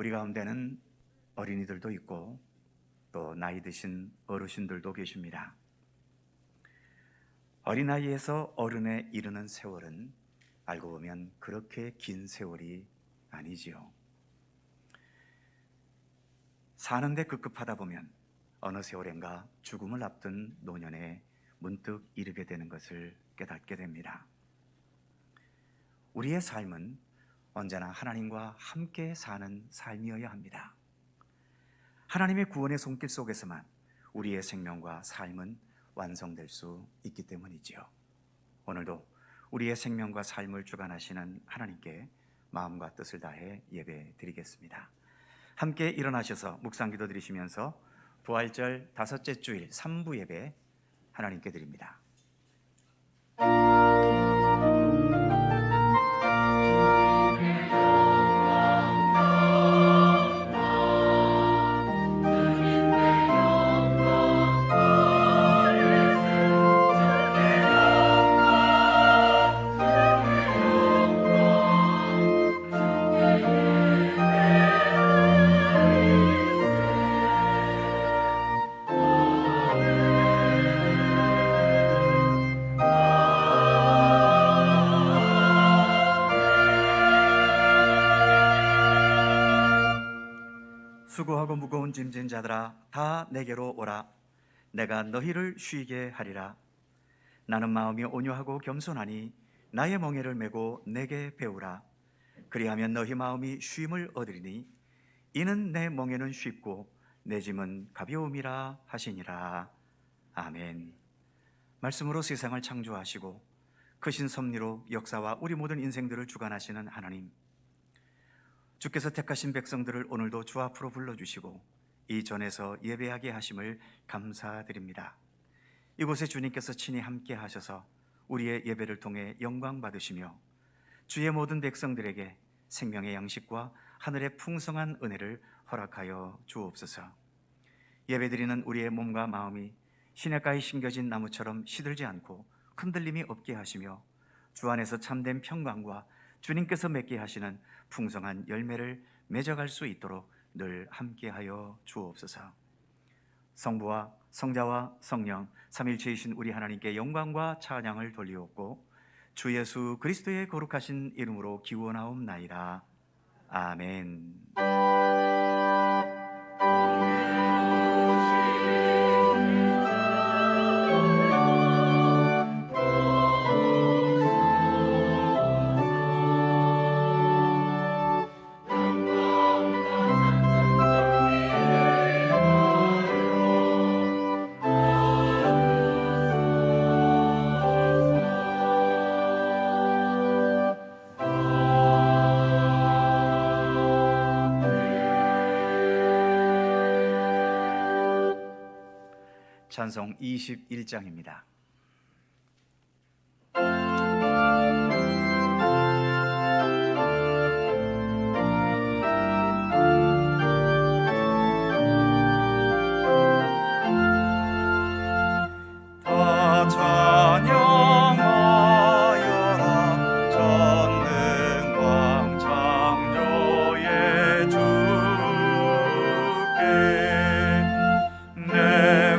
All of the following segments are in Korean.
우리 가운데는 어린이들도 있고 또 나이 드신 어르신들도 계십니다. 어린아이에서 어른에 이르는 세월은 알고 보면 그렇게 긴 세월이 아니지요. 사는데 급급하다 보면 어느 세월인가 죽음을 앞둔 노년에 문득 이르게 되는 것을 깨닫게 됩니다. 우리의 삶은 언제나 하나님과 함께 사는 삶이어야 합니다. 하나님의 구원의 손길 속에서만 우리의 생명과 삶은 완성될 수 있기 때문이지요. 오늘도 우리의 생명과 삶을 주관하시는 하나님께 마음과 뜻을 다해 예배 드리겠습니다. 함께 일어나셔서 묵상기도 드리시면서 부활절 다섯째 주일 3부 예배 하나님께 드립니다. 수고하고 무거운 짐진 자들아 다 내게로 오라. 내가 너희를 쉬게 하리라. 나는 마음이 온유하고 겸손하니 나의 멍에를 메고 내게 배우라. 그리하면 너희 마음이 쉼을 얻으리니 이는 내 멍에는 쉽고 내 짐은 가벼움이라 하시니라. 아멘. 말씀으로 세상을 창조하시고 크신 섭리로 역사와 우리 모든 인생들을 주관하시는 하나님, 주께서 택하신 백성들을 오늘도 주 앞으로 불러주시고 이 전에서 예배하게 하심을 감사드립니다. 이곳에 주님께서 친히 함께 하셔서 우리의 예배를 통해 영광 받으시며 주의 모든 백성들에게 생명의 양식과 하늘의 풍성한 은혜를 허락하여 주옵소서. 예배드리는 우리의 몸과 마음이 시냇가에 심겨진 나무처럼 시들지 않고 흔들림이 없게 하시며 주 안에서 참된 평강과 주님께서 맺게 하시는 풍성한 열매를 맺어갈 수 있도록 늘 함께하여 주옵소서. 성부와 성자와 성령 삼일체이신 우리 하나님께 영광과 찬양을 돌리옵고 주 예수 그리스도의 거룩하신 이름으로 기원하옵나이다. 아멘. 찬송 21장입니다. 다 찬양하여라 전능왕 창조의 주께 내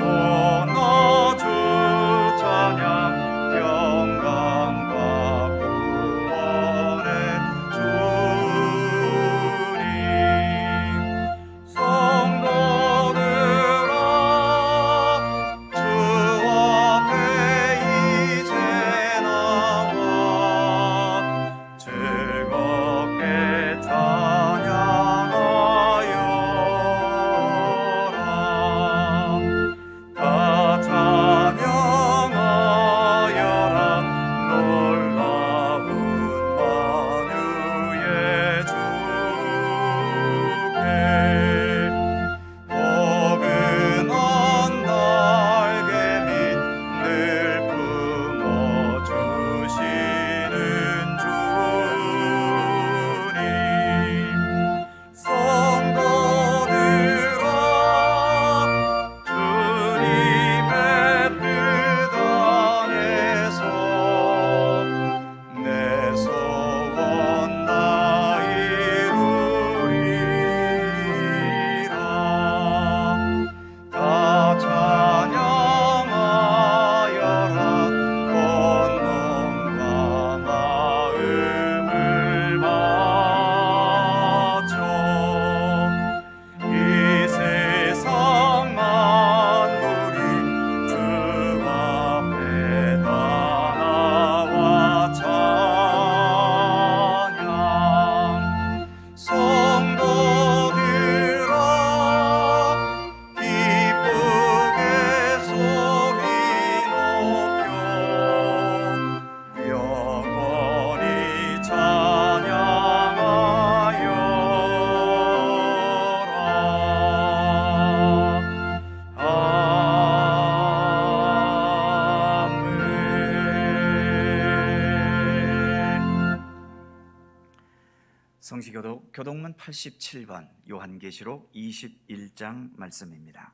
평시교독 교독문 87번 요한계시록 21장 말씀입니다.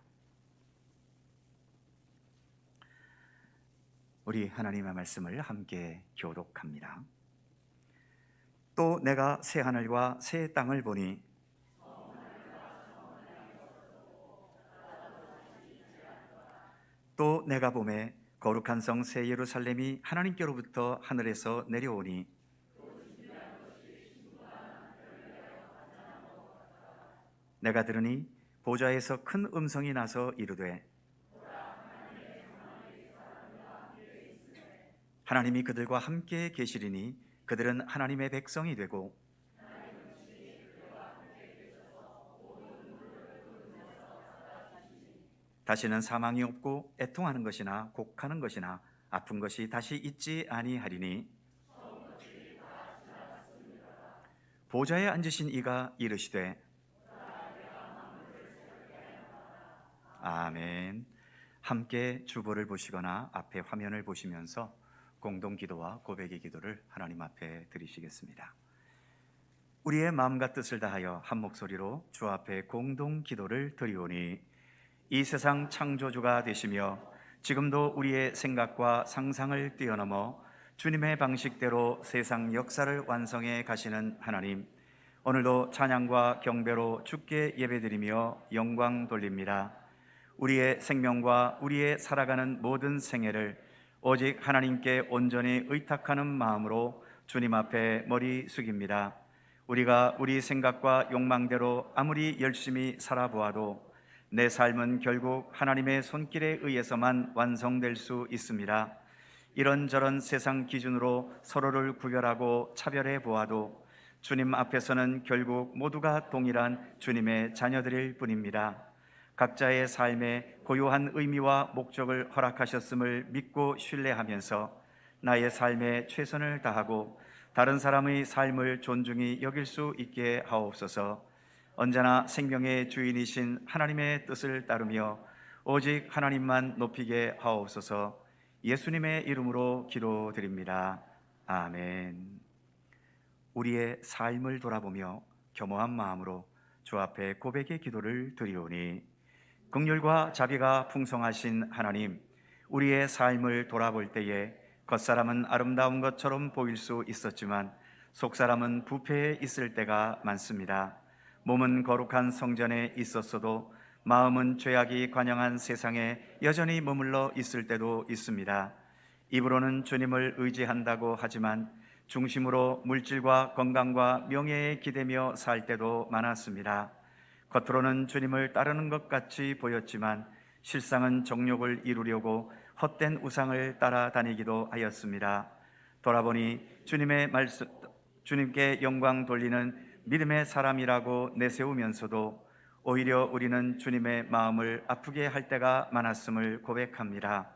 우리 하나님의 말씀을 함께 교독합니다. 또 내가 새 하늘과 새 땅을 보니 또 내가 보매 거룩한 성 새 예루살렘이 하나님께로부터 하늘에서 내려오니 내가 들으니 보좌에서 큰 음성이 나서 이르되 하나님이 그들과 함께 계시리니 그들은 하나님의 백성이 되고 다시는 사망이 없고 애통하는 것이나 곡하는 것이나 아픈 것이 다시 있지 아니하리니 보좌에 앉으신 이가 이르시되 아멘. 함께 주보를 보시거나 앞에 화면을 보시면서 공동 기도와 고백의 기도를 하나님 앞에 드리시겠습니다. 우리의 마음과 뜻을 다하여 한 목소리로 주 앞에 공동 기도를 드리오니 이 세상 창조주가 되시며 지금도 우리의 생각과 상상을 뛰어넘어 주님의 방식대로 세상 역사를 완성해 가시는 하나님, 오늘도 찬양과 경배로 주께 예배드리며 영광 돌립니다. 우리의 생명과 우리의 살아가는 모든 생애를 오직 하나님께 온전히 의탁하는 마음으로 주님 앞에 머리 숙입니다. 우리가 우리 생각과 욕망대로 아무리 열심히 살아보아도 내 삶은 결국 하나님의 손길에 의해서만 완성될 수 있습니다. 이런저런 세상 기준으로 서로를 구별하고 차별해 보아도 주님 앞에서는 결국 모두가 동일한 주님의 자녀들일 뿐입니다. 각자의 삶에 고유한 의미와 목적을 허락하셨음을 믿고 신뢰하면서 나의 삶에 최선을 다하고 다른 사람의 삶을 존중히 여길 수 있게 하옵소서. 언제나 생명의 주인이신 하나님의 뜻을 따르며 오직 하나님만 높이게 하옵소서. 예수님의 이름으로 기도드립니다. 아멘. 우리의 삶을 돌아보며 겸허한 마음으로 주 앞에 고백의 기도를 드리오니 긍휼과 자비가 풍성하신 하나님, 우리의 삶을 돌아볼 때에 겉사람은 아름다운 것처럼 보일 수 있었지만 속사람은 부패해 있을 때가 많습니다. 몸은 거룩한 성전에 있었어도 마음은 죄악이 관영한 세상에 여전히 머물러 있을 때도 있습니다. 입으로는 주님을 의지한다고 하지만 중심으로 물질과 건강과 명예에 기대며 살 때도 많았습니다. 겉으로는 주님을 따르는 것 같이 보였지만 실상은 정욕을 이루려고 헛된 우상을 따라다니기도 하였습니다. 돌아보니 주님께 영광 돌리는 믿음의 사람이라고 내세우면서도 오히려 우리는 주님의 마음을 아프게 할 때가 많았음을 고백합니다.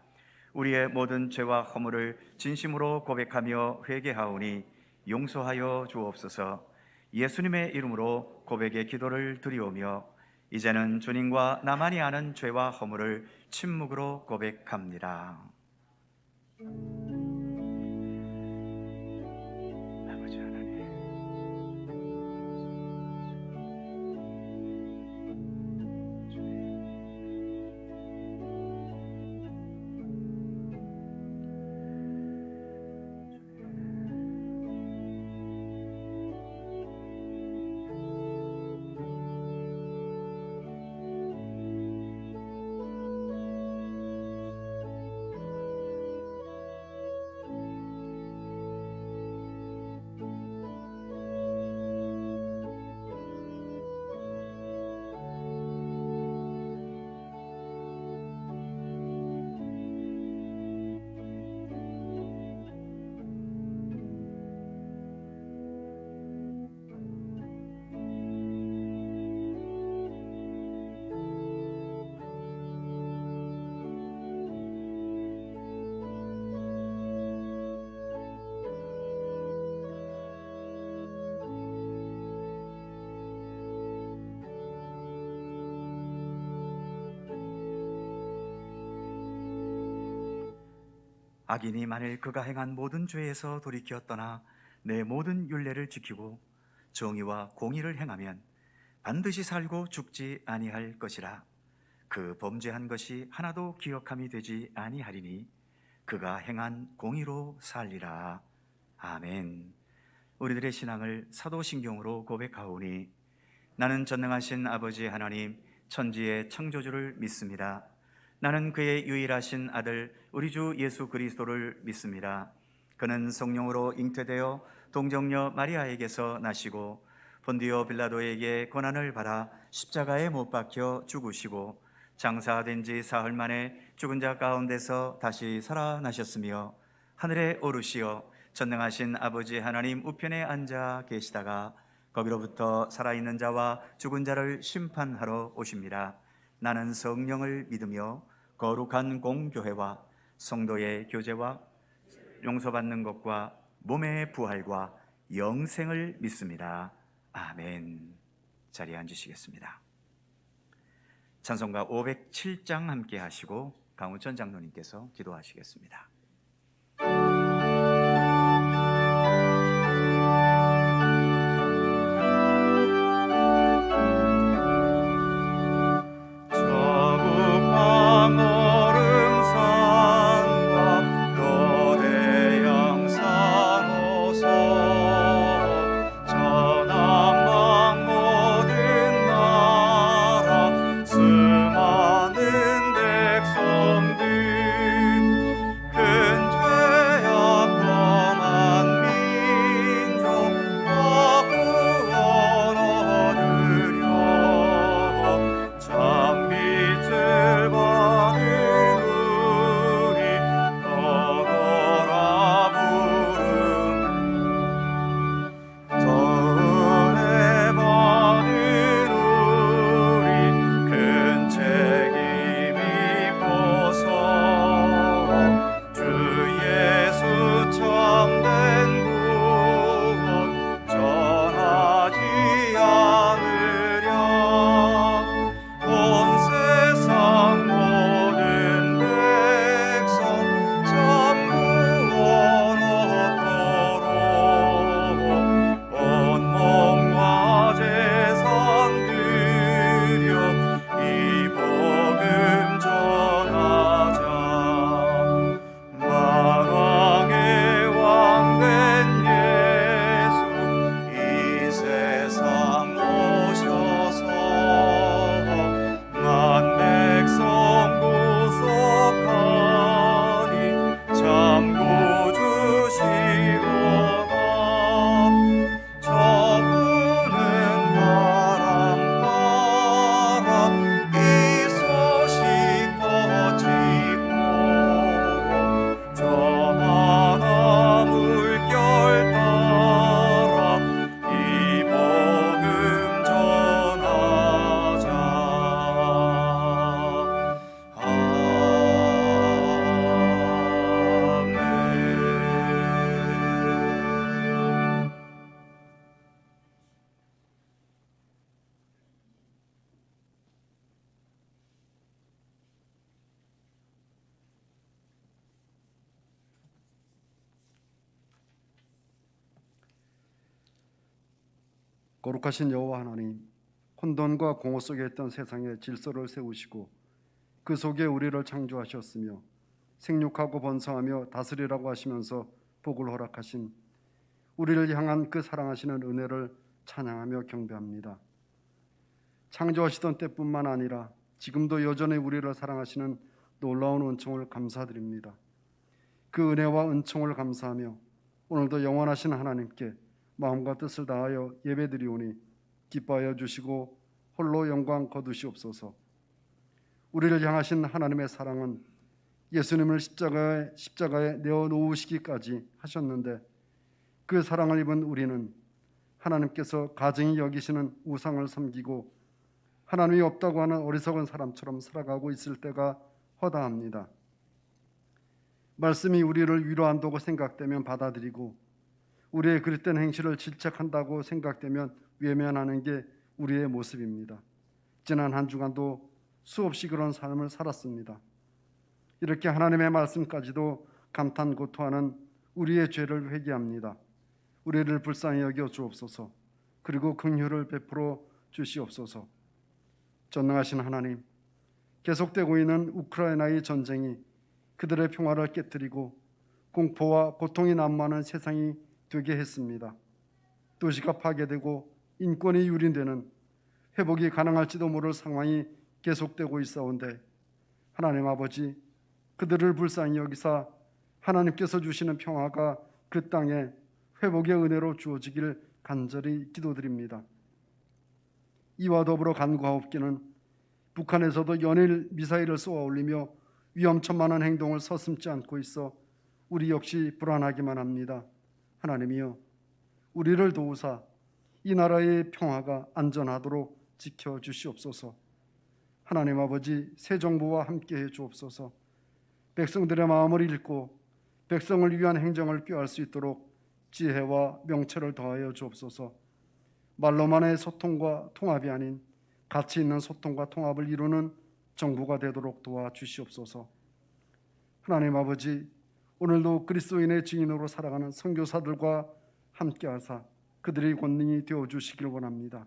우리의 모든 죄와 허물을 진심으로 고백하며 회개하오니 용서하여 주옵소서. 예수님의 이름으로 고백의 기도를 드리오며 이제는 주님과 나만이 아는 죄와 허물을 침묵으로 고백합니다. 아버지 하나님, 악인이 만일 그가 행한 모든 죄에서 돌이켜 떠나 내 모든 율례를 지키고 정의와 공의를 행하면 반드시 살고 죽지 아니할 것이라. 그 범죄한 것이 하나도 기억함이 되지 아니하리니 그가 행한 공의로 살리라. 아멘. 우리들의 신앙을 사도신경으로 고백하오니 나는 전능하신 아버지 하나님 천지의 창조주를 믿습니다. 나는 그의 유일하신 아들 우리 주 예수 그리스도를 믿습니다. 그는 성령으로 잉태되어 동정녀 마리아에게서 나시고 본디오 빌라도에게 고난을 받아 십자가에 못 박혀 죽으시고 장사된 지 사흘 만에 죽은 자 가운데서 다시 살아나셨으며 하늘에 오르시어 전능하신 아버지 하나님 우편에 앉아 계시다가 거기로부터 살아있는 자와 죽은 자를 심판하러 오십니다. 나는 성령을 믿으며 거룩한 공교회와 성도의 교제와 용서받는 것과 몸의 부활과 영생을 믿습니다. 아멘. 자리에 앉으시겠습니다. 찬송가 507장 함께 하시고 강훈천 장로님께서 기도하시겠습니다. 거룩하신 여호와 하나님, 혼돈과 공허 속에 있던 세상에 질서를 세우시고 그 속에 우리를 창조하셨으며 생육하고 번성하며 다스리라고 하시면서 복을 허락하신 우리를 향한 그 사랑하시는 은혜를 찬양하며 경배합니다. 창조하시던 때뿐만 아니라 지금도 여전히 우리를 사랑하시는 놀라운 은총을 감사드립니다. 그 은혜와 은총을 감사하며 오늘도 영원하신 하나님께 마음과 뜻을 다하여 예배드리오니 기뻐하여 주시고 홀로 영광 거두시옵소서. 우리를 향하신 하나님의 사랑은 예수님을 십자가에 내어 놓으시기까지 하셨는데 그 사랑을 입은 우리는 하나님께서 가증히 여기시는 우상을 섬기고 하나님이 없다고 하는 어리석은 사람처럼 살아가고 있을 때가 허다합니다. 말씀이 우리를 위로한다고 생각되면 받아들이고 우리의 그릇된 행실을 질책한다고 생각되면 외면하는 게 우리의 모습입니다. 지난 한 주간도 수없이 그런 삶을 살았습니다. 이렇게 하나님의 말씀까지도 감탄고토하는 우리의 죄를 회개합니다. 우리를 불쌍히 여겨 주옵소서. 그리고 긍휼을 베풀어 주시옵소서. 전능하신 하나님, 계속되고 있는 우크라이나의 전쟁이 그들의 평화를 깨뜨리고 공포와 고통이 난무하는 세상이 되게 했습니다. 도시가 파괴되고 인권이 유린되는 회복이 가능할지도 모를 상황이 계속되고 있사온데 하나님 아버지, 그들을 불쌍히 여기사 하나님께서 주시는 평화가 그 땅에 회복의 은혜로 주어지길 간절히 기도드립니다. 이와 더불어 간구하옵기는 북한에서도 연일 미사일을 쏘아 올리며 위험천만한 행동을 서슴지 않고 있어 우리 역시 불안하기만 합니다. 하나님이여, 우리를 도우사 이 나라의 평화가 안전하도록 지켜주시옵소서. 하나님 아버지, 새 정부와 함께해 주옵소서. 백성들의 마음을 읽고 백성을 위한 행정을 꾀할 수 있도록 지혜와 명철을 더하여 주옵소서. 말로만의 소통과 통합이 아닌 가치 있는 소통과 통합을 이루는 정부가 되도록 도와주시옵소서. 하나님 아버지, 오늘도 그리스도인의 증인으로 살아가는 선교사들과 함께하사 그들의 권능이 되어주시길 원합니다.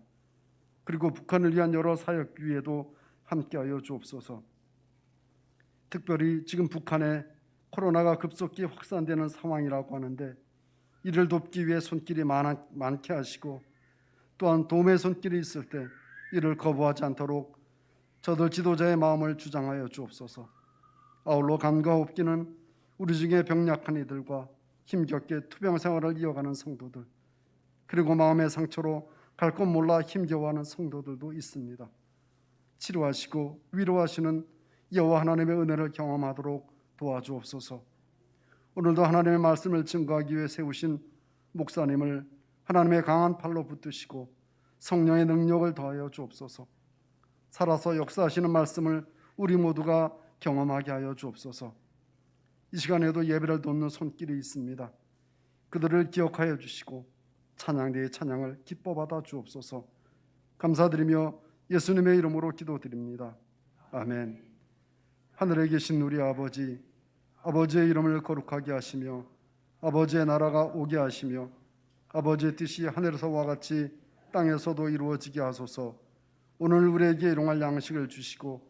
그리고 북한을 위한 여러 사역 위에도 함께하여 주옵소서. 특별히 지금 북한에 코로나가 급속히 확산되는 상황이라고 하는데 이를 돕기 위해 손길이 많게 하시고 또한 도움의 손길이 있을 때 이를 거부하지 않도록 저들 지도자의 마음을 주장하여 주옵소서. 아울러 간과옵기는 우리 중에 병약한 이들과 힘겹게 투병 생활을 이어가는 성도들, 그리고 마음의 상처로 갈 곳 몰라 힘겨워하는 성도들도 있습니다. 치료하시고 위로하시는 여호와 하나님의 은혜를 경험하도록 도와주옵소서. 오늘도 하나님의 말씀을 증거하기 위해 세우신 목사님을 하나님의 강한 팔로 붙드시고 성령의 능력을 더하여 주옵소서. 살아서 역사하시는 말씀을 우리 모두가 경험하게 하여 주옵소서. 이 시간에도 예배를 돕는 손길이 있습니다. 그들을 기억하여 주시고 찬양대의 찬양을 기뻐 받아 주옵소서. 감사드리며 예수님의 이름으로 기도드립니다. 아멘. 하늘에 계신 우리 아버지, 아버지의 이름을 거룩하게 하시며 아버지의 나라가 오게 하시며 아버지의 뜻이 하늘에서와 같이 땅에서도 이루어지게 하소서. 오늘 우리에게 일용할 양식을 주시고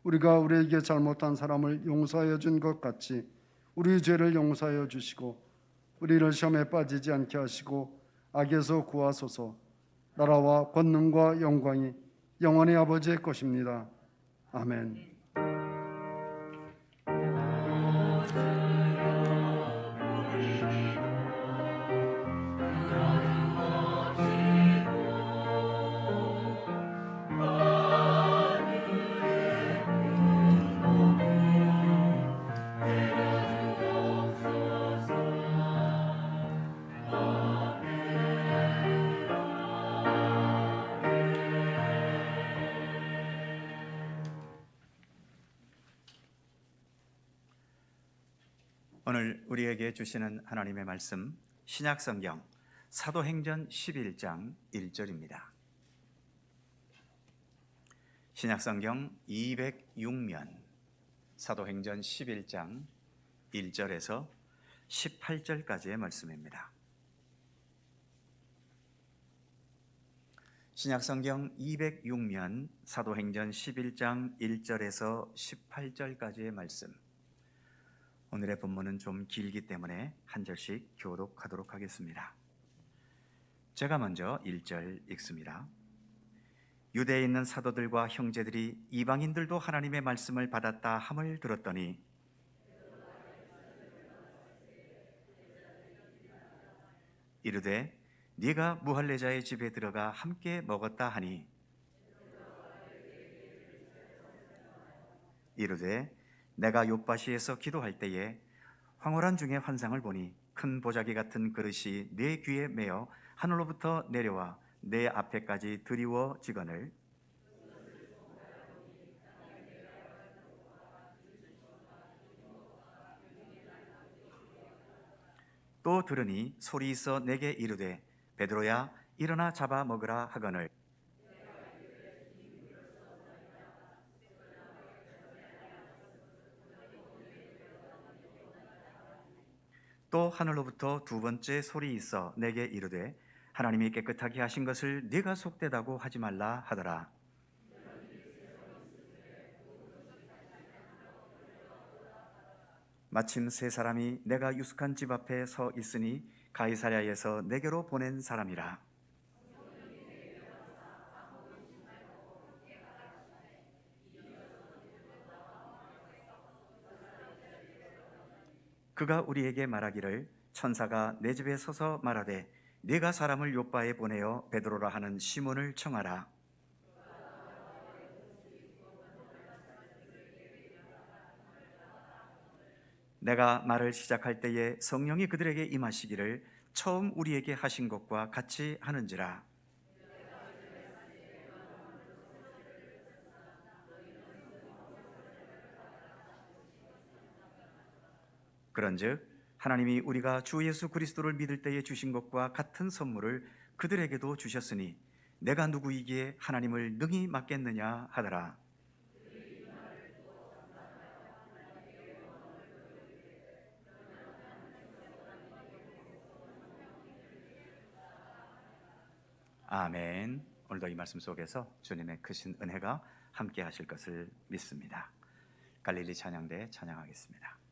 우리가 우리에게 잘못한 사람을 용서하여 준 것 같이 우리 죄를 용서하여 주시고 우리를 시험에 빠지지 않게 하시고 악에서 구하소서. 나라와 권능과 영광이 영원히 아버지의 것입니다. 아멘. 오늘 우리에게 주시는 하나님의 말씀, 신약성경 사도행전 11장 1절입니다. 신약성경 206면 사도행전 11장 1절에서 18절까지의 말씀입니다. 신약성경 206면 사도행전 11장 1절에서 18절까지의 말씀. 오늘의 본문은 좀 길기 때문에 한 절씩 교독하도록 하겠습니다. 제가 먼저 1절 읽습니다. 유대에 있는 사도들과 형제들이 이방인들도 하나님의 말씀을 받았다 함을 들었더니 이르되 네가 무할례자의 집에 들어가 함께 먹었다 하니 이르되 내가 욥바시에서 기도할 때에 황홀한 중에 환상을 보니 큰 보자기 같은 그릇이 내 귀에 매어 하늘로부터 내려와 내 앞에까지 드리워지거늘 또 들으니 소리 있어 내게 이르되 베드로야 일어나 잡아 먹으라 하거늘 또 하늘로부터 두 번째 소리 있어 내게 이르되 하나님이 깨끗하게 하신 것을 네가 속되다고 하지 말라 하더라. 마침 세 사람이 내가 유숙한 집 앞에 서 있으니 가이사랴에서 내게로 보낸 사람이라. 그가 우리에게 말하기를 천사가 내 집에 서서 말하되 네가 사람을 요바에 보내어 베드로라 하는 시몬을 청하라. 내가 말을 시작할 때에 성령이 그들에게 임하시기를 처음 우리에게 하신 것과 같이 하는지라. 그런즉 하나님이 우리가 주 예수 그리스도를 믿을 때에 주신 것과 같은 선물을 그들에게도 주셨으니 내가 누구이기에 하나님을 능히 맡겠느냐 하더라. 아멘. 오늘도 이 말씀 속에서 주님의 크신 은혜가 함께 하실 것을 믿습니다. 갈릴리 찬양대 찬양하겠습니다.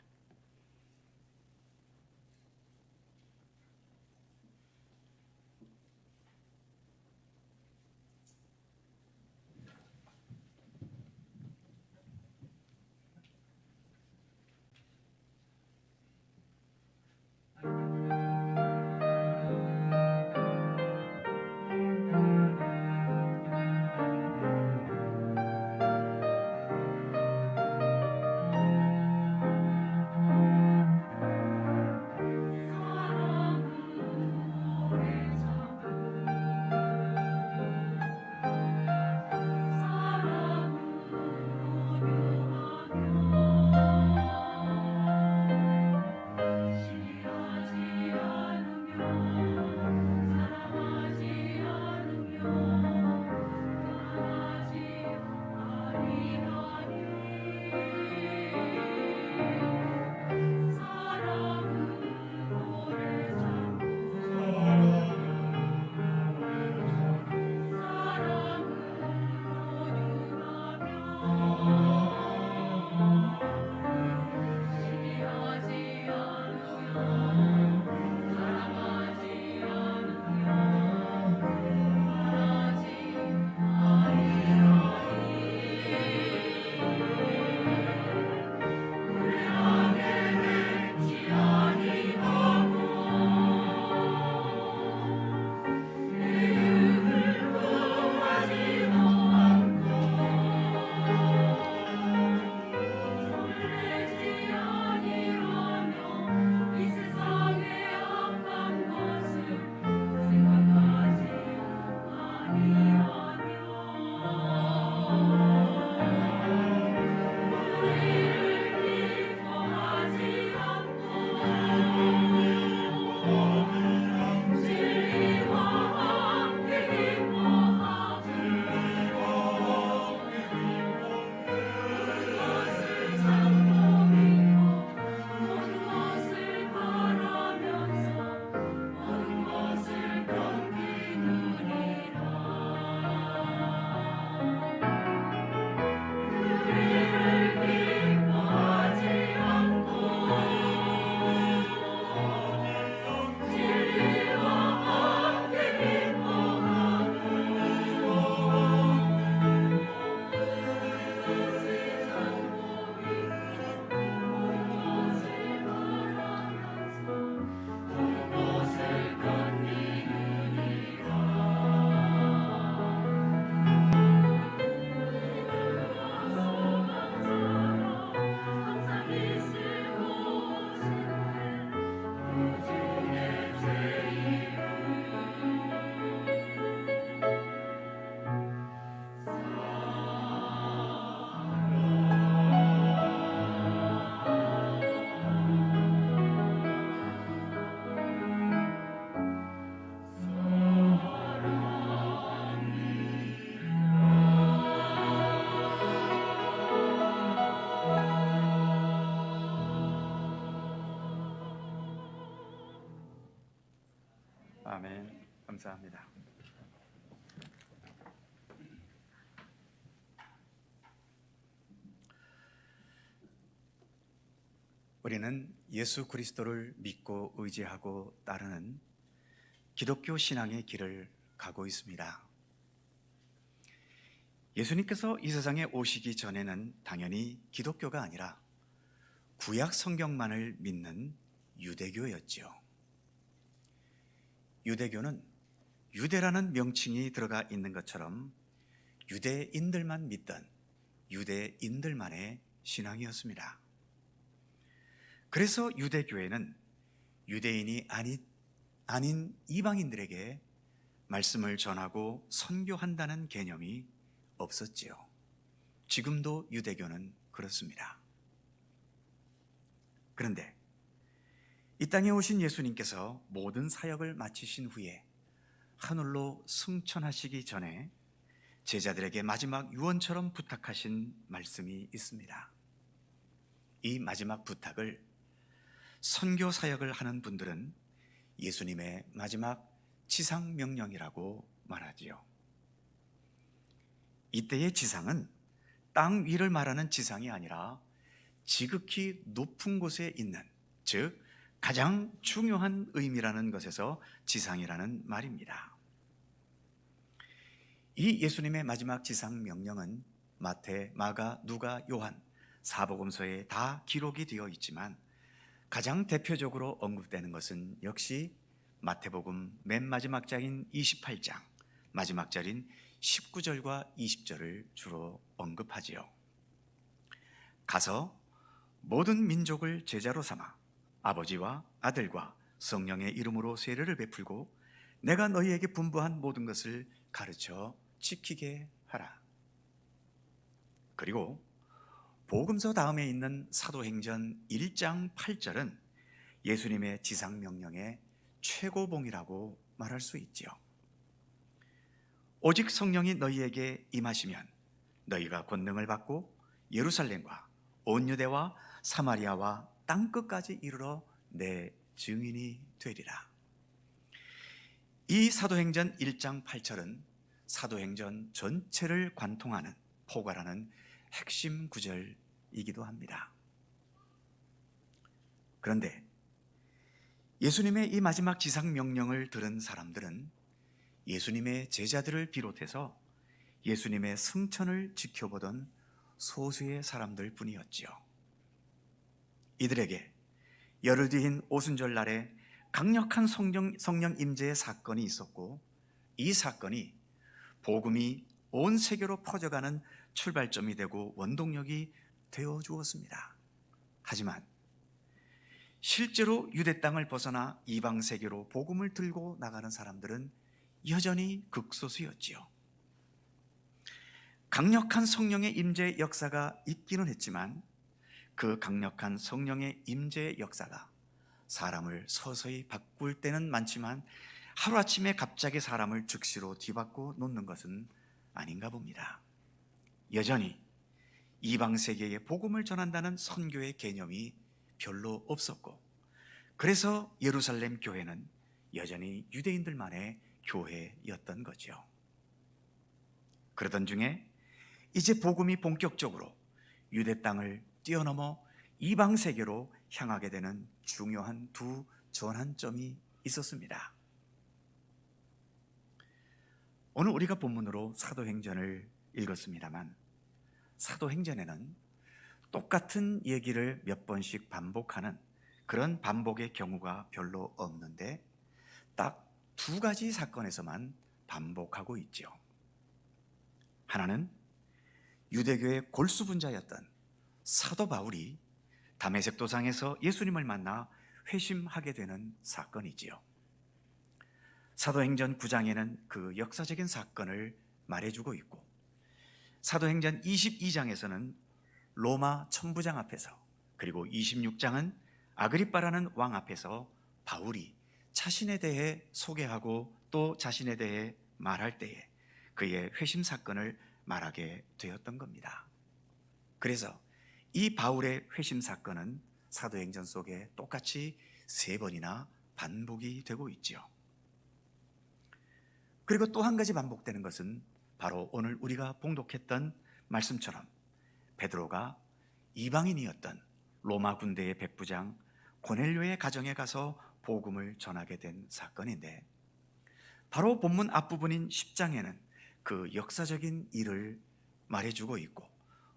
감사합니다. 우리는 예수 그리스도를 믿고 의지하고 따르는 기독교 신앙의 길을 가고 있습니다. 예수님께서 이 세상에 오시기 전에는 당연히 기독교가 아니라 구약 성경만을 믿는 유대교였죠. 유대교는 유대라는 명칭이 들어가 있는 것처럼 유대인들만 믿던 유대인들만의 신앙이었습니다. 그래서 유대교회는 유대인이 아닌 이방인들에게 말씀을 전하고 선교한다는 개념이 없었지요. 지금도 유대교는 그렇습니다. 그런데 이 땅에 오신 예수님께서 모든 사역을 마치신 후에 하늘로 승천하시기 전에 제자들에게 마지막 유언처럼 부탁하신 말씀이 있습니다. 이 마지막 부탁을 선교 사역을 하는 분들은 예수님의 마지막 지상 명령이라고 말하지요. 이때의 지상은 땅 위를 말하는 지상이 아니라 지극히 높은 곳에 있는, 즉 가장 중요한 의미라는 것에서 지상이라는 말입니다. 이 예수님의 마지막 지상 명령은 마태, 마가, 누가, 요한 사복음서에 다 기록이 되어 있지만 가장 대표적으로 언급되는 것은 역시 마태복음 맨 마지막 장인 28장, 마지막 절인 19절과 20절을 주로 언급하지요. 가서 모든 민족을 제자로 삼아 아버지와 아들과 성령의 이름으로 세례를 베풀고 내가 너희에게 분부한 모든 것을 가르쳐 지키게 하라. 그리고 복음서 다음에 있는 사도행전 1장 8절은 예수님의 지상명령의 최고봉이라고 말할 수 있지요. 오직 성령이 너희에게 임하시면 너희가 권능을 받고 예루살렘과 온 유대와 사마리아와 땅끝까지 이르러 내 증인이 되리라. 이 사도행전 1장 8절은 사도행전 전체를 관통하는 포괄하는 핵심 구절이기도 합니다. 그런데 예수님의 이 마지막 지상 명령을 들은 사람들은 예수님의 제자들을 비롯해서 예수님의 승천을 지켜보던 소수의 사람들 뿐이었지요. 이들에게 열흘 뒤인 오순절 날에 강력한 성령 임재의 사건이 있었고, 이 사건이 복음이 온 세계로 퍼져가는 출발점이 되고 원동력이 되어 주었습니다. 하지만 실제로 유대 땅을 벗어나 이방 세계로 복음을 들고 나가는 사람들은 여전히 극소수였지요. 강력한 성령의 임재의 역사가 있기는 했지만 그 강력한 성령의 임재의 역사가 사람을 서서히 바꿀 때는 많지만 하루아침에 갑자기 사람을 즉시로 뒤바꿔 놓는 것은 아닌가 봅니다. 여전히 이방 세계에 복음을 전한다는 선교의 개념이 별로 없었고, 그래서 예루살렘 교회는 여전히 유대인들만의 교회였던 거죠. 그러던 중에 이제 복음이 본격적으로 유대 땅을 뛰어넘어 이방 세계로 향하게 되는 중요한 두 전환점이 있었습니다. 오늘 우리가 본문으로 사도행전을 읽었습니다만, 사도행전에는 똑같은 얘기를 몇 번씩 반복하는 그런 반복의 경우가 별로 없는데 딱 두 가지 사건에서만 반복하고 있죠. 하나는 유대교의 골수분자였던 사도 바울이 다메섹 도상에서 예수님을 만나 회심하게 되는 사건이지요. 사도행전 9장에는 그 역사적인 사건을 말해주고 있고, 사도행전 22장에서는 로마 천부장 앞에서, 그리고 26장은 아그리빠라는 왕 앞에서 바울이 자신에 대해 소개하고 또 자신에 대해 말할 때에 그의 회심 사건을 말하게 되었던 겁니다. 그래서 이 바울의 회심 사건은 사도행전 속에 똑같이 3번이나 반복이 되고 있죠. 그리고 또 한 가지 반복되는 것은 바로 오늘 우리가 봉독했던 말씀처럼 베드로가 이방인이었던 로마 군대의 백부장 고넬료의 가정에 가서 복음을 전하게 된 사건인데, 바로 본문 앞부분인 10장에는 그 역사적인 일을 말해주고 있고,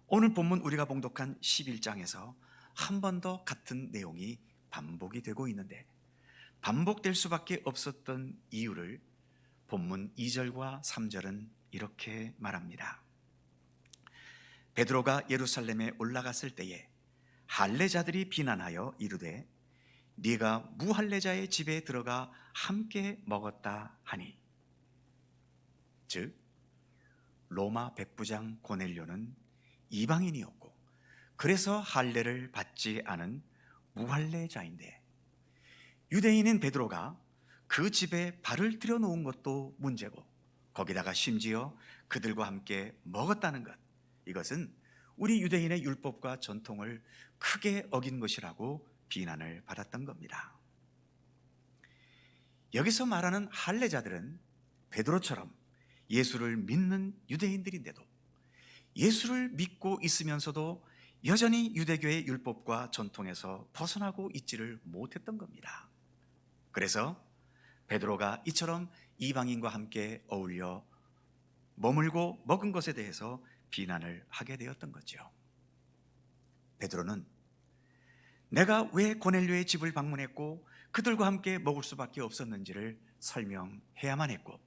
오늘 본문 우리가 봉독한 11장에서 한 번 더 같은 내용이 반복이 되고 있는데, 반복될 수밖에 없었던 이유를 본문 2절과 3절은 이렇게 말합니다. 베드로가 예루살렘에 올라갔을 때에 할례자들이 비난하여 이르되 네가 무할례자의 집에 들어가 함께 먹었다 하니, 즉 로마 백부장 고넬료는 이방인이었고 그래서 할례를 받지 않은 무할례자인데, 유대인인 베드로가 그 집에 발을 들여놓은 것도 문제고 거기다가 심지어 그들과 함께 먹었다는 것, 이것은 우리 유대인의 율법과 전통을 크게 어긴 것이라고 비난을 받았던 겁니다. 여기서 말하는 할례자들은 베드로처럼 예수를 믿는 유대인들인데도 예수를 믿고 있으면서도 여전히 유대교의 율법과 전통에서 벗어나고 있지를 못했던 겁니다. 그래서 베드로가 이처럼 이방인과 함께 어울려 머물고 먹은 것에 대해서 비난을 하게 되었던 거죠. 베드로는 내가 왜 고넬료의 집을 방문했고 그들과 함께 먹을 수밖에 없었는지를 설명해야만 했고,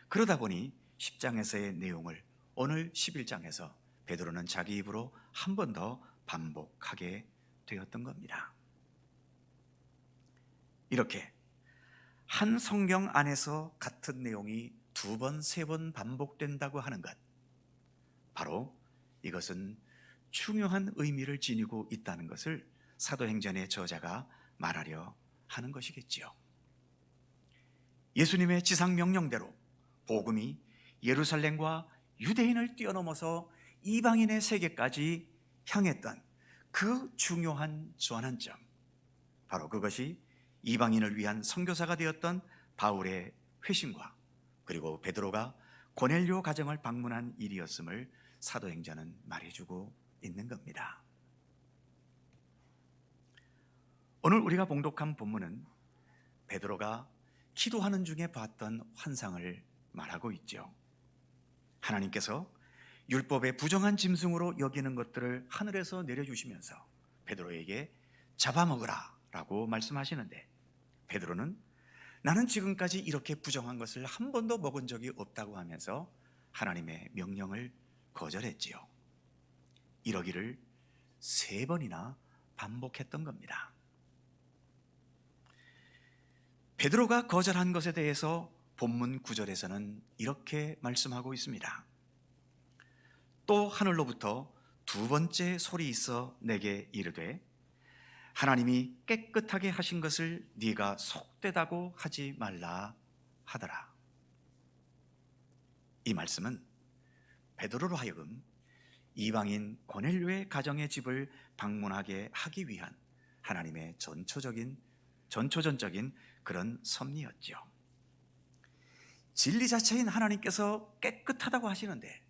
그러다 보니 10장에서의 내용을 오늘 11장에서 베드로는 자기 입으로 한 번 더 반복하게 되었던 겁니다. 이렇게 한 성경 안에서 같은 내용이 두 번, 세 번 반복된다고 하는 것, 바로 이것은 중요한 의미를 지니고 있다는 것을 사도행전의 저자가 말하려 하는 것이겠지요. 예수님의 지상 명령대로 복음이 예루살렘과 유대인을 뛰어넘어서 이방인의 세계까지 향했던 그 중요한 전환점, 바로 그것이 이방인을 위한 선교사가 되었던 바울의 회심과 그리고 베드로가 고넬료 가정을 방문한 일이었음을 사도행전은 말해주고 있는 겁니다. 오늘 우리가 봉독한 본문은 베드로가 기도하는 중에 봤던 환상을 말하고 있죠. 하나님께서 율법의 부정한 짐승으로 여기는 것들을 하늘에서 내려주시면서 베드로에게 잡아먹으라 라고 말씀하시는데, 베드로는 나는 지금까지 이렇게 부정한 것을 한 번도 먹은 적이 없다고 하면서 하나님의 명령을 거절했지요. 이러기를 3번이나 반복했던 겁니다. 베드로가 거절한 것에 대해서 본문 9절에서는 이렇게 말씀하고 있습니다. 또 하늘로부터 두 번째 소리 있어 내게 이르되 하나님이 깨끗하게 하신 것을 네가 속되다고 하지 말라 하더라. 이 말씀은 베드로로 하여금 이방인 고넬료의 가정의 집을 방문하게 하기 위한 하나님의 전초전적인 그런 섭리였죠. 진리 자체인 하나님께서 깨끗하다고 하시는데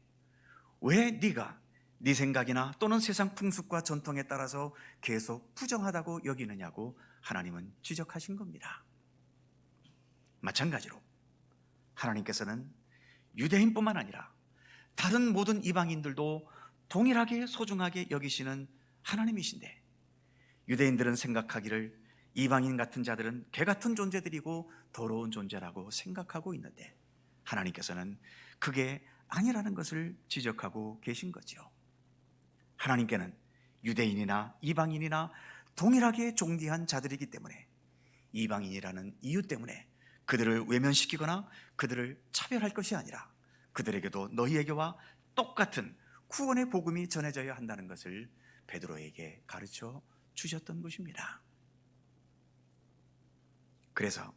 왜 네가 네 생각이나 또는 세상 풍습과 전통에 따라서 계속 부정하다고 여기느냐고 하나님은 지적하신 겁니다. 마찬가지로 하나님께서는 유대인뿐만 아니라 다른 모든 이방인들도 동일하게 소중하게 여기시는 하나님이신데, 유대인들은 생각하기를 이방인 같은 자들은 개 같은 존재들이고 더러운 존재라고 생각하고 있는데, 하나님께서는 그게 아니라는 것을 지적하고 계신 거죠. 하나님께는 유대인이나 이방인이나 동일하게 존귀한 자들이기 때문에 이방인이라는 이유 때문에 그들을 외면시키거나 그들을 차별할 것이 아니라 그들에게도 너희에게와 똑같은 구원의 복음이 전해져야 한다는 것을 베드로에게 가르쳐 주셨던 것입니다. 그래서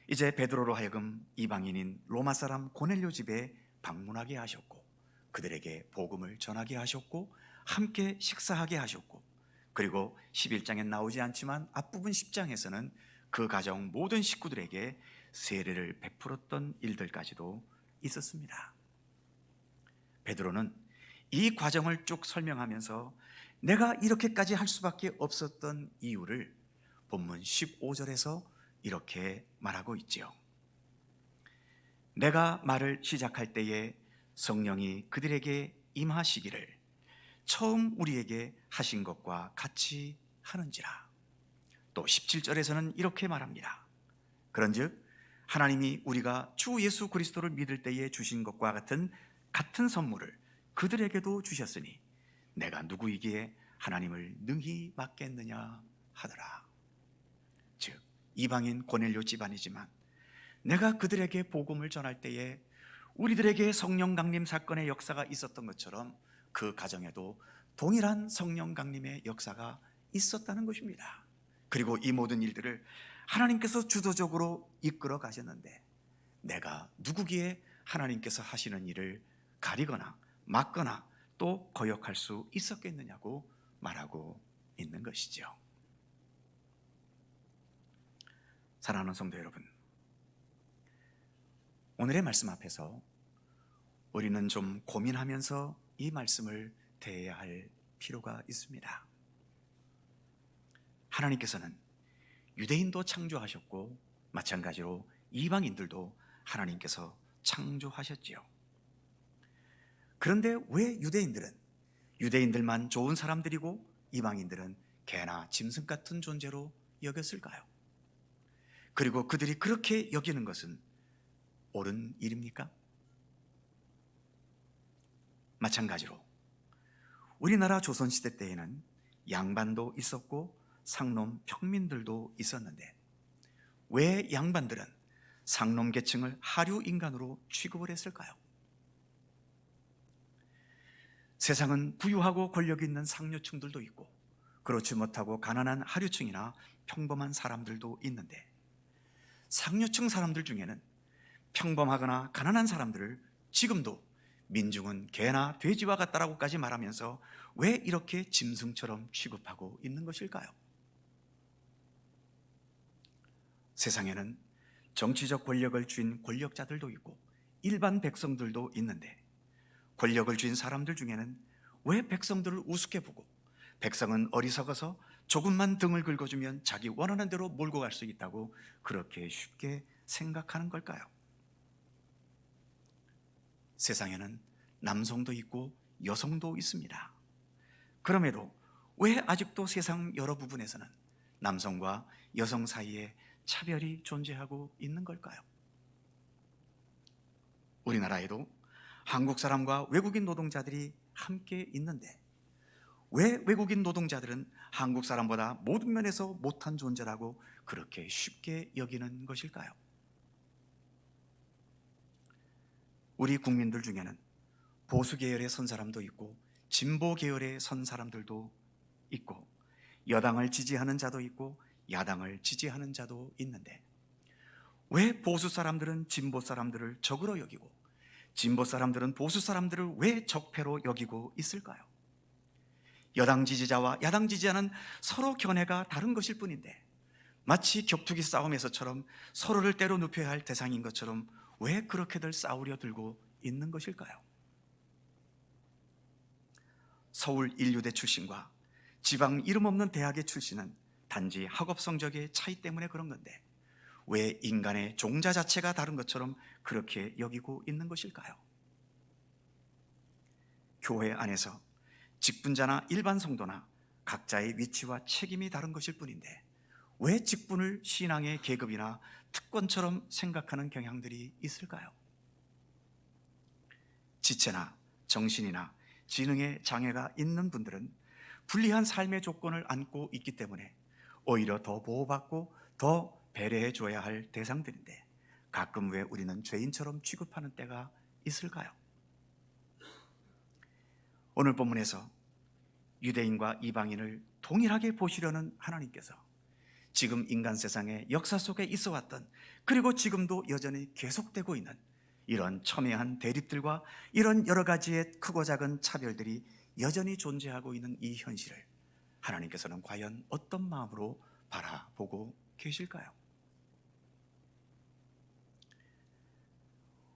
이제 베드로로 하여금 이방인인 로마 사람 고넬료 집에 방문하게 하셨고 그들에게 복음을 전하게 하셨고 함께 식사하게 하셨고, 그리고 11장엔 나오지 않지만 앞부분 10장에서는 그 가정 모든 식구들에게 세례를 베풀었던 일들까지도 있었습니다. 베드로는 이 과정을 쭉 설명하면서 내가 이렇게까지 할 수밖에 없었던 이유를 본문 15절에서 이렇게 말하고 있지요. 내가 말을 시작할 때에 성령이 그들에게 임하시기를 처음 우리에게 하신 것과 같이 하는지라. 또 17절에서는 이렇게 말합니다. 그런즉 하나님이 우리가 주 예수 그리스도를 믿을 때에 주신 것과 같은 선물을 그들에게도 주셨으니 내가 누구이기에 하나님을 능히 맡겠느냐 하더라. 즉 이방인 고넬료 집안이지만 내가 그들에게 복음을 전할 때에 우리들에게 성령 강림 사건의 역사가 있었던 것처럼 그 가정에도 동일한 성령 강림의 역사가 있었다는 것입니다. 그리고 이 모든 일들을 하나님께서 주도적으로 이끌어 가셨는데 내가 누구기에 하나님께서 하시는 일을 가리거나 막거나 또 거역할 수 있었겠느냐고 말하고 있는 것이죠. 사랑하는 성도 여러분, 오늘의 말씀 앞에서 우리는 좀 고민하면서 이 말씀을 대해야 할 필요가 있습니다. 하나님께서는 유대인도 창조하셨고 마찬가지로 이방인들도 하나님께서 창조하셨지요. 그런데 왜 유대인들만 좋은 사람들이고 이방인들은 개나 짐승 같은 존재로 여겼을까요? 그리고 그들이 그렇게 여기는 것은 옳은 일입니까? 마찬가지로 우리나라 조선시대 때에는 양반도 있었고 상놈 평민들도 있었는데 왜 양반들은 상놈 계층을 하류 인간으로 취급을 했을까요? 세상은 부유하고 권력 있는 상류층들도 있고 그렇지 못하고 가난한 하류층이나 평범한 사람들도 있는데 상류층 사람들 중에는 평범하거나 가난한 사람들을 지금도 민중은 개나 돼지와 같다라고까지 말하면서 왜 이렇게 짐승처럼 취급하고 있는 것일까요? 세상에는 정치적 권력을 쥔 권력자들도 있고 일반 백성들도 있는데 권력을 쥔 사람들 중에는 왜 백성들을 우습게 보고 백성은 어리석어서 조금만 등을 긁어주면 자기 원하는 대로 몰고 갈 수 있다고 그렇게 쉽게 생각하는 걸까요? 세상에는 남성도 있고 여성도 있습니다. 그럼에도 왜 아직도 세상 여러 부분에서는 남성과 여성 사이에 차별이 존재하고 있는 걸까요? 우리나라에도 한국 사람과 외국인 노동자들이 함께 있는데 왜 외국인 노동자들은 한국 사람보다 모든 면에서 못한 존재라고 그렇게 쉽게 여기는 것일까요? 우리 국민들 중에는 보수 계열에 선 사람도 있고 진보 계열에 선 사람들도 있고 여당을 지지하는 자도 있고 야당을 지지하는 자도 있는데 왜 보수 사람들은 진보 사람들을 적으로 여기고 진보 사람들은 보수 사람들을 왜 적폐로 여기고 있을까요? 여당 지지자와 야당 지지자는 서로 견해가 다른 것일 뿐인데 마치 격투기 싸움에서처럼 서로를 때려 눕혀야 할 대상인 것처럼 왜 그렇게들 싸우려 들고 있는 것일까요? 서울 인류대 출신과 지방 이름 없는 대학의 출신은 단지 학업 성적의 차이 때문에 그런 건데 왜 인간의 종자 자체가 다른 것처럼 그렇게 여기고 있는 것일까요? 교회 안에서 직분자나 일반 성도나 각자의 위치와 책임이 다른 것일 뿐인데 왜 직분을 신앙의 계급이나 특권처럼 생각하는 경향들이 있을까요? 지체나 정신이나 지능에 장애가 있는 분들은 불리한 삶의 조건을 안고 있기 때문에 오히려 더 보호받고 더 배려해 줘야 할 대상들인데 가끔 왜 우리는 죄인처럼 취급하는 때가 있을까요? 오늘 본문에서 유대인과 이방인을 동일하게 보시려는 하나님께서 지금 인간 세상의 역사 속에 있어 왔던 그리고 지금도 여전히 계속되고 있는 이런 첨예한 대립들과 이런 여러 가지의 크고 작은 차별들이 여전히 존재하고 있는 이 현실을 하나님께서는 과연 어떤 마음으로 바라보고 계실까요?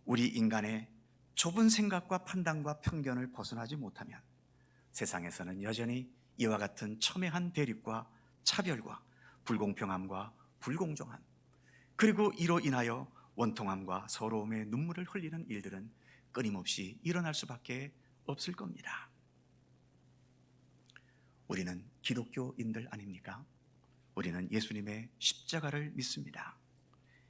우리 인간의 좁은 생각과 판단과 편견을 벗어나지 못하면 세상에서는 여전히 이와 같은 첨예한 대립과 차별과 불공평함과 불공정함, 그리고 이로 인하여 원통함과 서러움의 눈물을 흘리는 일들은 끊임없이 일어날 수밖에 없을 겁니다. 우리는 기독교인들 아닙니까? 우리는 예수님의 십자가를 믿습니다.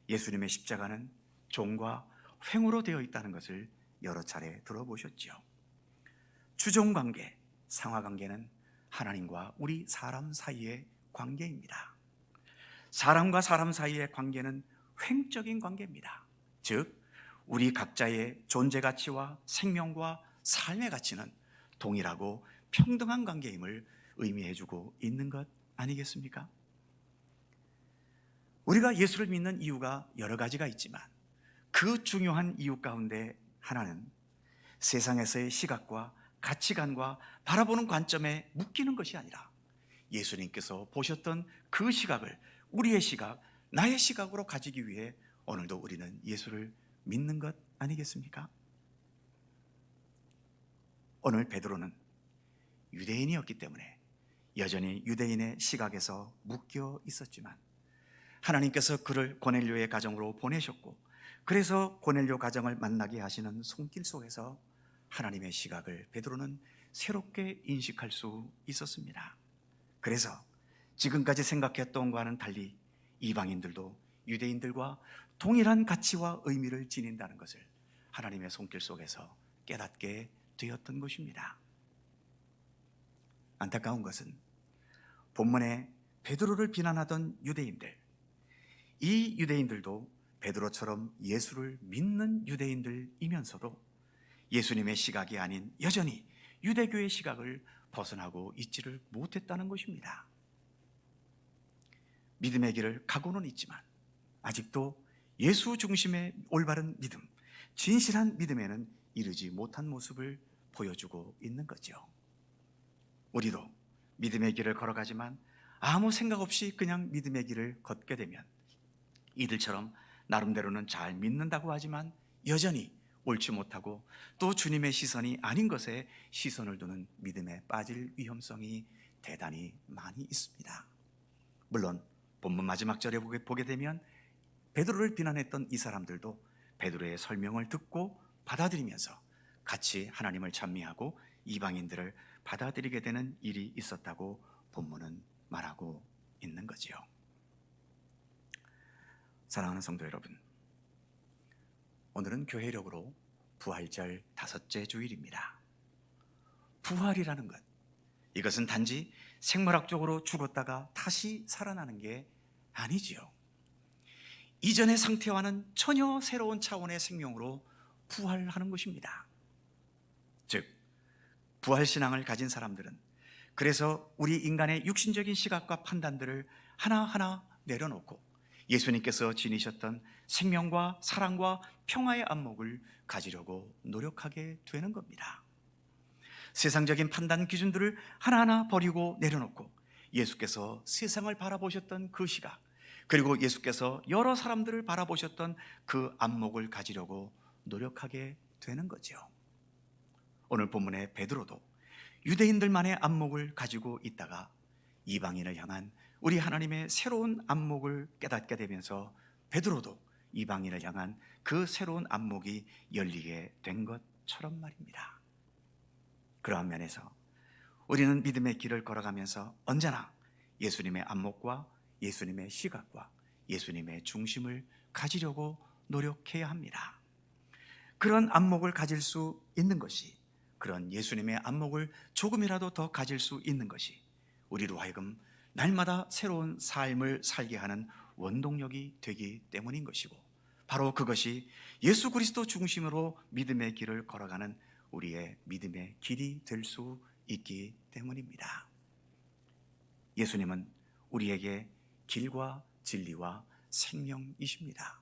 예수님의 십자가는 종과 횡으로 되어 있다는 것을 여러 차례 들어보셨죠. 주종관계, 상하관계는 하나님과 우리 사람 사이의 관계입니다. 사람과 사람 사이의 관계는 횡적인 관계입니다. 즉, 우리 각자의 존재 가치와 생명과 삶의 가치는 동일하고 평등한 관계임을 의미해주고 있는 것 아니겠습니까? 우리가 예수를 믿는 이유가 여러 가지가 있지만 그 중요한 이유 가운데 하나는 세상에서의 시각과 가치관과 바라보는 관점에 묶이는 것이 아니라 예수님께서 보셨던 그 시각을 우리의 시각, 나의 시각으로 가지기 위해 오늘도 우리는 예수를 믿는 것 아니겠습니까? 오늘 베드로는 유대인이었기 때문에 여전히 유대인의 시각에서 묶여 있었지만 하나님께서 그를 고넬료의 가정으로 보내셨고, 그래서 고넬료 가정을 만나게 하시는 손길 속에서 하나님의 시각을 베드로는 새롭게 인식할 수 있었습니다. 그래서 지금까지 생각했던 것과는 달리 이방인들도 유대인들과 동일한 가치와 의미를 지닌다는 것을 하나님의 손길 속에서 깨닫게 되었던 것입니다. 안타까운 것은 본문에 베드로를 비난하던 유대인들, 이 유대인들도 베드로처럼 예수를 믿는 유대인들이면서도 예수님의 시각이 아닌 여전히 유대교의 시각을 벗어나고 있지를 못했다는 것입니다. 믿음의 길을 가고는 있지만 아직도 예수 중심의 올바른 믿음, 진실한 믿음에는 이르지 못한 모습을 보여주고 있는 거죠. 우리도 믿음의 길을 걸어가지만 아무 생각 없이 그냥 믿음의 길을 걷게 되면 이들처럼 나름대로는 잘 믿는다고 하지만 여전히 옳지 못하고 또 주님의 시선이 아닌 것에 시선을 두는 믿음에 빠질 위험성이 대단히 많이 있습니다. 물론 본문 마지막 절에 보게 되면 베드로를 비난했던 이 사람들도 베드로의 설명을 듣고 받아들이면서 같이 하나님을 찬미하고 이방인들을 받아들이게 되는 일이 있었다고 본문은 말하고 있는 거지요. 사랑하는 성도 여러분, 오늘은 교회력으로 부활절 5째 주일입니다. 부활이라는 것, 이것은 단지 생물학적으로 죽었다가 다시 살아나는 게 아니지요. 이전의 상태와는 전혀 새로운 차원의 생명으로 부활하는 것입니다. 즉, 부활신앙을 가진 사람들은 그래서 우리 인간의 육신적인 시각과 판단들을 하나하나 내려놓고 예수님께서 지니셨던 생명과 사랑과 평화의 안목을 가지려고 노력하게 되는 겁니다. 세상적인 판단 기준들을 하나하나 버리고 내려놓고 예수께서 세상을 바라보셨던 그 시각, 그리고 예수께서 여러 사람들을 바라보셨던 그 안목을 가지려고 노력하게 되는 거죠. 오늘 본문의 베드로도 유대인들만의 안목을 가지고 있다가 이방인을 향한 우리 하나님의 새로운 안목을 깨닫게 되면서 베드로도 이방인을 향한 그 새로운 안목이 열리게 된 것처럼 말입니다. 그러한 면에서 우리는 믿음의 길을 걸어가면서 언제나 예수님의 안목과 예수님의 시각과 예수님의 중심을 가지려고 노력해야 합니다. 그런 안목을 가질 수 있는 것이, 그런 예수님의 안목을 조금이라도 더 가질 수 있는 것이 우리로 하여금 날마다 새로운 삶을 살게 하는 원동력이 되기 때문인 것이고, 바로 그것이 예수 그리스도 중심으로 믿음의 길을 걸어가는 우리의 믿음의 길이 될 수 있기 때문입니다. 예수님은 우리에게 길과 진리와 생명이십니다.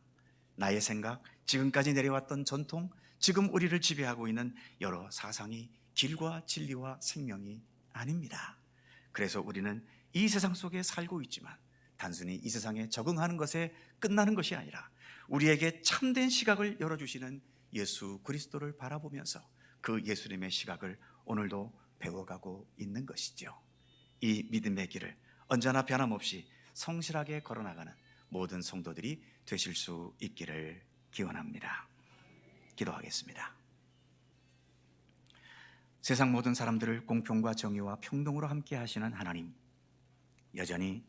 나의 생각, 지금까지 내려왔던 전통, 지금 우리를 지배하고 있는 여러 사상이 길과 진리와 생명이 아닙니다. 그래서 우리는 이 세상 속에 살고 있지만 단순히 이 세상에 적응하는 것에 끝나는 것이 아니라 우리에게 참된 시각을 열어주시는 예수 그리스도를 바라보면서 그 예수님의 시각을 오늘도 배워가고 있는 것이죠. 이 믿음의 길을 언제나 변함없이 성실하게 걸어나가는 모든 성도들이 되실 수 있기를 기원합니다. 기도하겠습니다. 세상 모든 사람들을 공평과 정의와 평등으로 함께 하시는 하나님, 여전히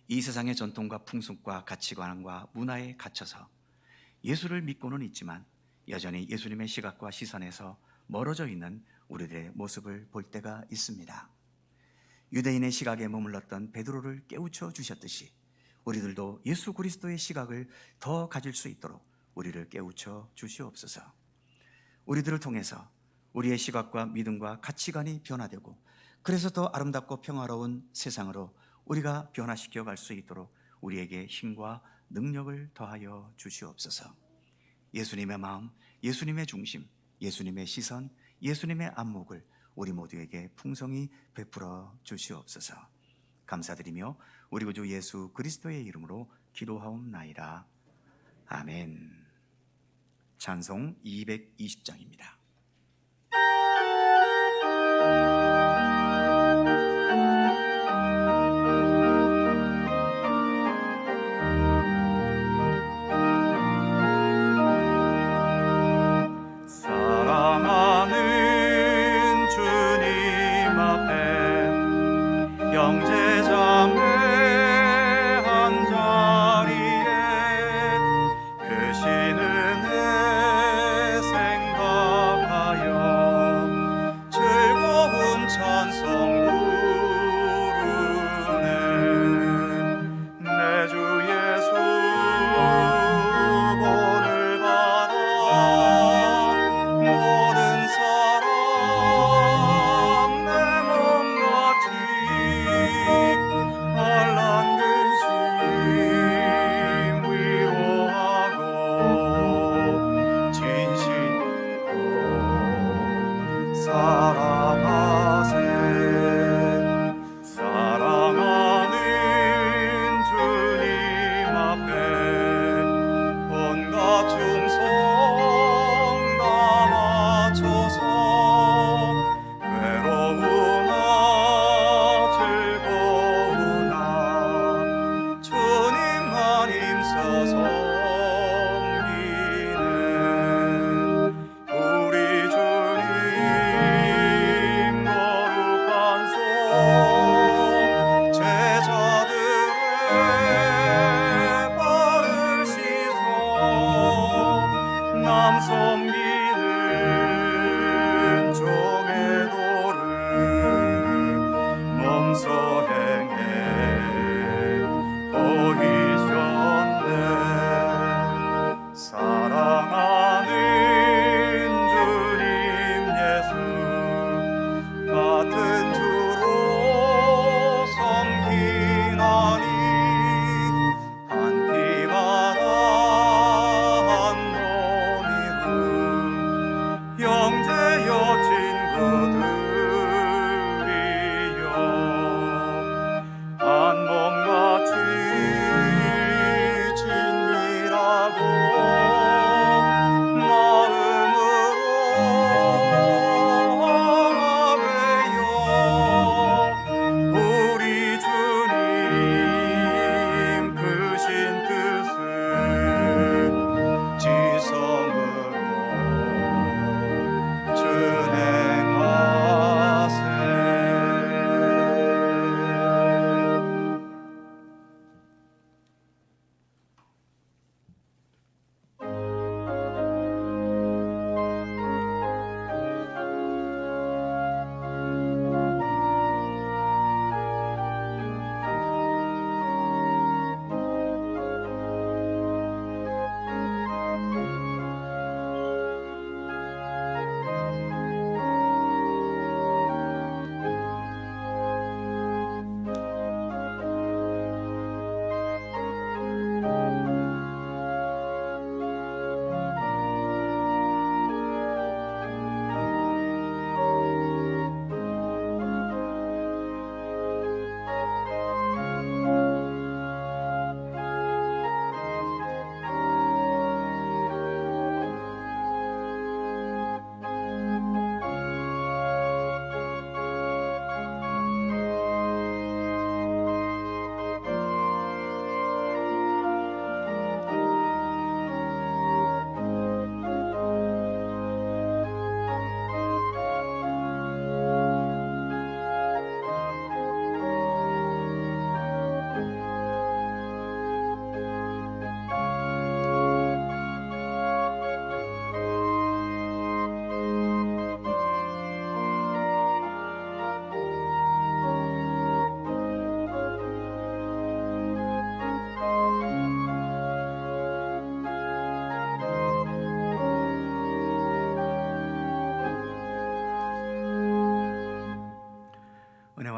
이 세상의 전통과 풍습과 가치관과 문화에 갇혀서 예수를 믿고는 있지만 여전히 예수님의 시각과 시선에서 멀어져 있는 우리들의 모습을 볼 때가 있습니다. 유대인의 시각에 머물렀던 베드로를 깨우쳐 주셨듯이 우리들도 예수 그리스도의 시각을 더 가질 수 있도록 우리를 깨우쳐 주시옵소서. 우리들을 통해서 우리의 시각과 믿음과 가치관이 변화되고 그래서 더 아름답고 평화로운 세상으로 우리가 변화시켜 갈 수 있도록 우리에게 힘과 능력을 더하여 주시옵소서. 예수님의 마음, 예수님의 중심, 예수님의 시선, 예수님의 안목을 우리 모두에게 풍성히 베풀어 주시옵소서. 감사드리며 우리 구주 예수 그리스도의 이름으로 기도하옵나이다. 아멘. 찬송 220장입니다. 사랑하는 주님 앞에 형제자매 한자리에 크신 은혜 생각하여 즐거운 찬송 부르네. 내 주 예수 오늘 받아 모든 사람 내 몸같이 환난 근심 위로하고 진실로 사랑하세. 사랑하는 주님 앞에 온갖 충성 담아줘서 괴로우나 즐거우나 주님만 힘써 섬기네. 우리 주님 거룩한 손 제자들의 발을 씻어 남 섬기는 종의 도를 몸소 행해 보이셨네. 사랑하는 주님 예수 같은 주로 섬기나니 한 피바다 한 몸이고 형제여 친구들이여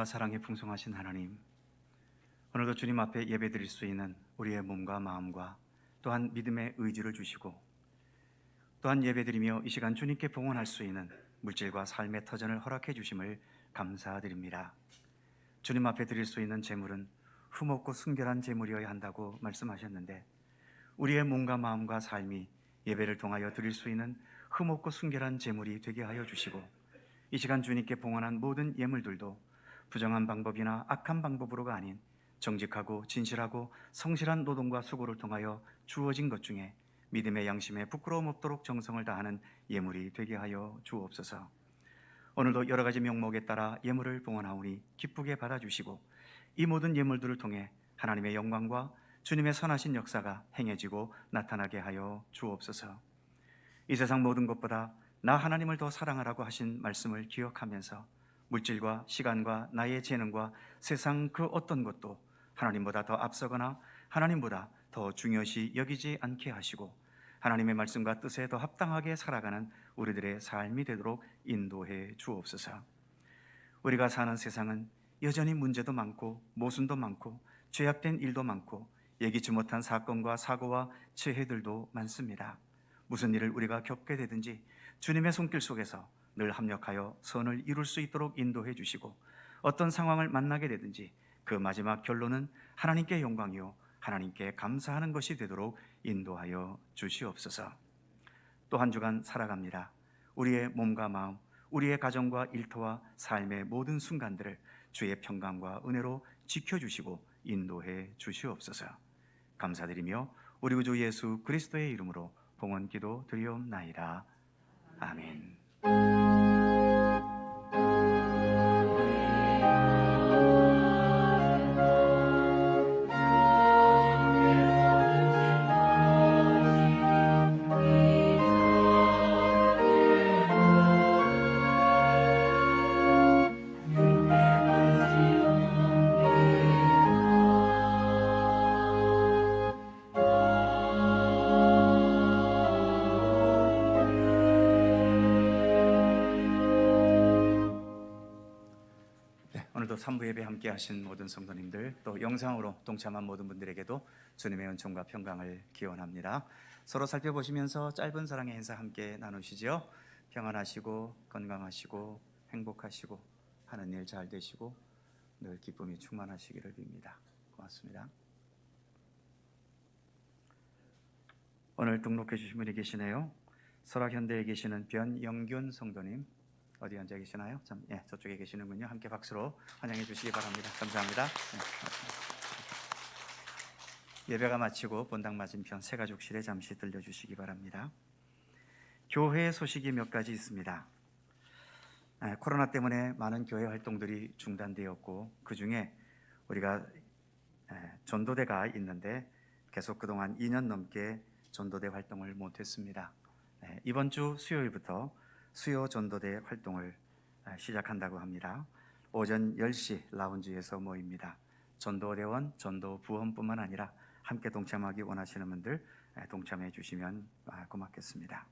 사랑이 풍성하신 하나님, 오늘도 주님 앞에 예배드릴 수 있는 우리의 몸과 마음과 또한 믿음의 의지를 주시고, 또한 예배드리며 이 시간 주님께 봉헌할 수 있는 물질과 삶의 터전을 허락해 주심을 감사드립니다. 주님 앞에 드릴 수 있는 제물은 흠없고 순결한 제물이어야 한다고 말씀하셨는데, 우리의 몸과 마음과 삶이 예배를 통하여 드릴 수 있는 흠없고 순결한 제물이 되게 하여 주시고, 이 시간 주님께 봉헌한 모든 예물들도 부정한 방법이나 악한 방법으로가 아닌 정직하고 진실하고 성실한 노동과 수고를 통하여 주어진 것 중에 믿음의 양심에 부끄러움 없도록 정성을 다하는 예물이 되게 하여 주옵소서. 오늘도 여러 가지 명목에 따라 예물을 봉헌하오니 기쁘게 받아주시고, 이 모든 예물들을 통해 하나님의 영광과 주님의 선하신 역사가 행해지고 나타나게 하여 주옵소서. 이 세상 모든 것보다 나 하나님을 더 사랑하라고 하신 말씀을 기억하면서 물질과 시간과 나의 재능과 세상 그 어떤 것도 하나님보다 더 앞서거나 하나님보다 더 중요시 여기지 않게 하시고, 하나님의 말씀과 뜻에 더 합당하게 살아가는 우리들의 삶이 되도록 인도해 주옵소서. 우리가 사는 세상은 여전히 문제도 많고 모순도 많고 죄악된 일도 많고 예기치 못한 사건과 사고와 재해들도 많습니다. 무슨 일을 우리가 겪게 되든지 주님의 손길 속에서 늘 합력하여 선을 이룰 수 있도록 인도해 주시고, 어떤 상황을 만나게 되든지 그 마지막 결론은 하나님께 영광이요 하나님께 감사하는 것이 되도록 인도하여 주시옵소서. 또 한 주간 살아갑니다. 우리의 몸과 마음, 우리의 가정과 일터와 삶의 모든 순간들을 주의 평강과 은혜로 지켜주시고 인도해 주시옵소서. 감사드리며 우리 구주 예수 그리스도의 이름으로 봉헌기도 드리옵나이다. 아멘. 오늘도 3부 예배 함께 하신 모든 성도님들, 또 영상으로 동참한 모든 분들에게도 주님의 은총과 평강을 기원합니다. 서로 살펴보시면서 짧은 사랑의 인사 함께 나누시죠. 평안하시고 건강하시고 행복하시고 하는 일 잘 되시고 늘 기쁨이 충만하시기를 빕니다. 고맙습니다. 오늘 등록해 주신 분이 계시네요. 설악현대에 계시는 변영균 성도님, 어디 앉아 계시나요? 저쪽에 계시는군요. 함께 박수로 환영해 주시기 바랍니다. 감사합니다. 예배가 마치고 본당 맞은편 새가족실에 잠시 들려주시기 바랍니다. 교회 소식이 몇 가지 있습니다. 코로나 때문에 많은 교회 활동들이 중단되었고, 그 중에 우리가 전도대가 있는데 계속 그동안 2년 넘게 전도대 활동을 못했습니다. 이번 주 수요일부터 수요 전도대 활동을 시작한다고 합니다. 오전 10시 라운지에서 모입니다. 전도대원, 전도부원뿐만 아니라 함께 동참하기 원하시는 분들 동참해 주시면 고맙겠습니다.